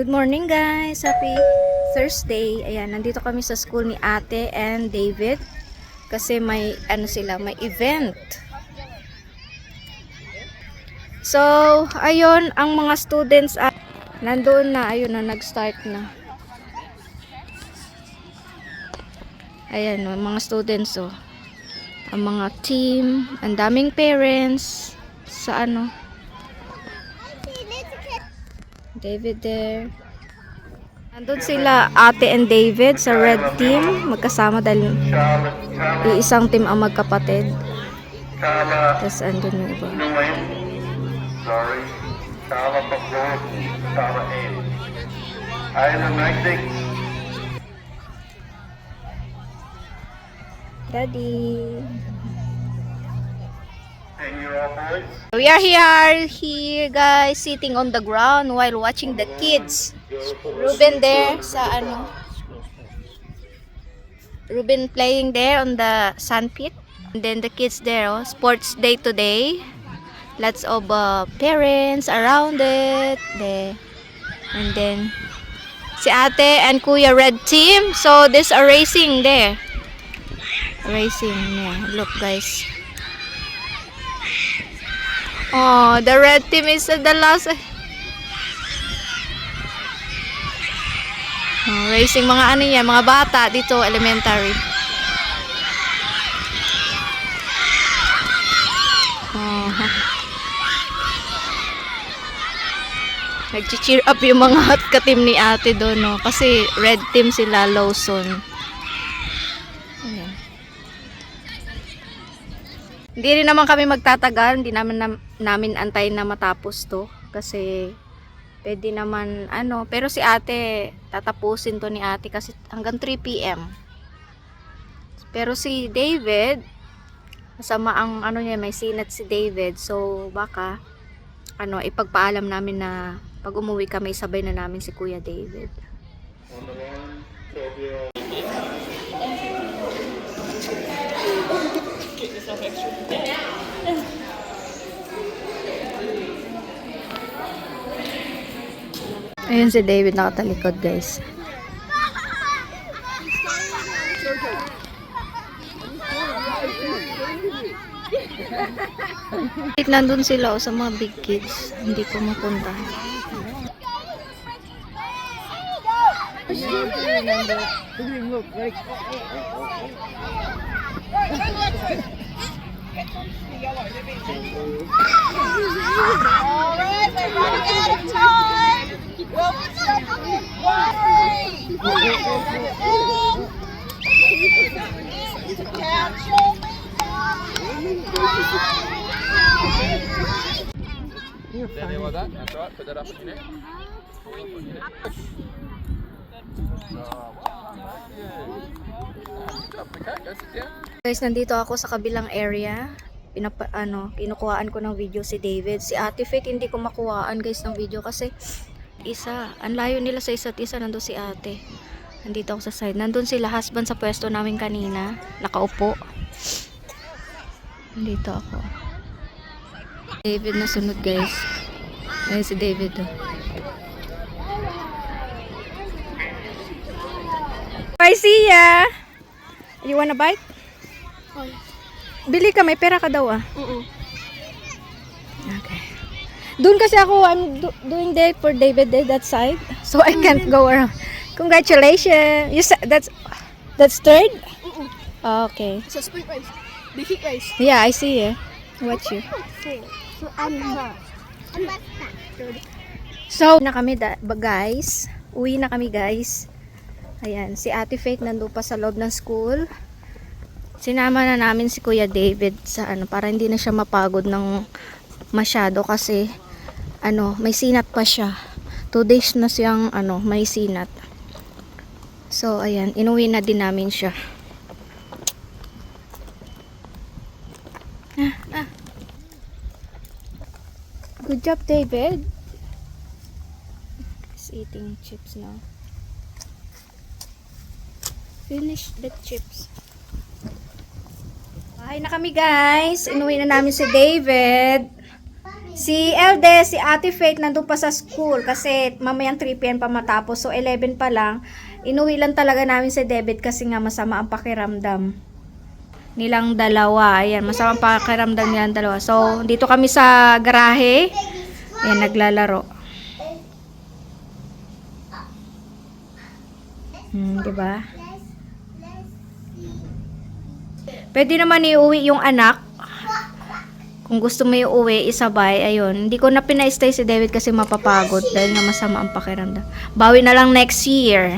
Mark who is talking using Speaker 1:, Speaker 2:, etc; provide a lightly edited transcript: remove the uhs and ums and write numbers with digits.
Speaker 1: Good morning guys! Happy Thursday! Ayan, nandito kami sa school ni Ate and David kasi may may event. So, ayun ang mga students nandoon na, ayun na, nag-start na. Ayan o, mga students o. Ang mga team, ang daming parents sa David there. Nandun sila Ate and David sa red team. Magkasama dahil iisang team ang magkapatid. Tapos andun yung iba.
Speaker 2: Sorry. Carla Pablo, Carla N. Ayla Magdic.
Speaker 1: Daddy.
Speaker 2: 10-year-old boys.
Speaker 1: We are here guys, sitting on the ground while watching the kids. Ruben there sa Ruben playing there on the sandpit. And then the kids there, sports day today. Lots of parents around it. There. And then si Ate and Kuya red team. So there's a racing there. Racing, yeah. Look guys. Oh, the red team is at the last. Oh, racing mga yan, mga bata dito, elementary. Oh. Nag-cheer up yung mga ka-team ni Ate doon, no? Kasi red team sila, Lawson. Ayan. Hindi rin naman kami magtatagal, hindi namin antayin na matapos to kasi pwede naman pero si Ate tatapusin to ni Ate kasi hanggang 3 PM. Pero si David masama ang niya, may sinat si David, so baka ipagpaalam namin na pag umuwi kami sabay na namin si Kuya David.
Speaker 2: On the line, 12-year-old.
Speaker 3: Get yourself extra.
Speaker 1: Ayun si David nakatalikod guys. Nandun sila sa mga big kids, hindi ko mapunta.
Speaker 4: Alright, we're running out of time.
Speaker 3: There like that. That's right. Put that up on your neck. Okay, go sit down.
Speaker 1: Guys, nandito ako sa kabilang area. Kinukuhaan ko ng video si David. Si Ate Faith hindi ko makuhaan guys ng video kasi ang layo nila sa isa't isa. Nandun si Ate. Nandito ako sa side. Nandun sila husband sa pwesto namin kanina. Nakaupo. Nandito ako. David na sunod guys. Ayun si David. I see ya! You wanna bite? Bili ka, may pera ka daw Okay. Doon kasi ako, I'm doing that for David Day, that side. So I can't go around. Congratulations! You said that's third? Okay.
Speaker 4: It's a sprint race. Big heat race.
Speaker 1: Yeah, I see you. Watch you.
Speaker 4: So I'm
Speaker 1: So, na kami guys. Uwi na kami guys. Ayan, si Ate Faith nandun pa sa loob ng school. Sinama na namin si Kuya David sa para hindi na siya mapagod ng masyado kasi may sinat pa siya. 2 days na siyang may sinat. So ayan, inuwi na din namin siya. Good job, David. He's eating chips now. Finish the chips. Bahay na kami guys. Inuwi na namin si David. Si Elde, si Ate Faith nandun pa sa school kasi mamayang 3 p.m. pa matapos. So 11 pa lang. Inuwi lang talaga namin si David kasi nga masama ang pakiramdam nilang dalawa. Ayan, masama ang pakiramdam nilang dalawa. So dito kami sa garahe. Ayan, naglalaro. Diba? Pwede naman iuwi yung anak. Kung gusto mo iuwi, isabay, ayun. Hindi ko na pina-stay si David kasi mapapagod dahil nga masama ang pakiramdam. Bawi na lang next year.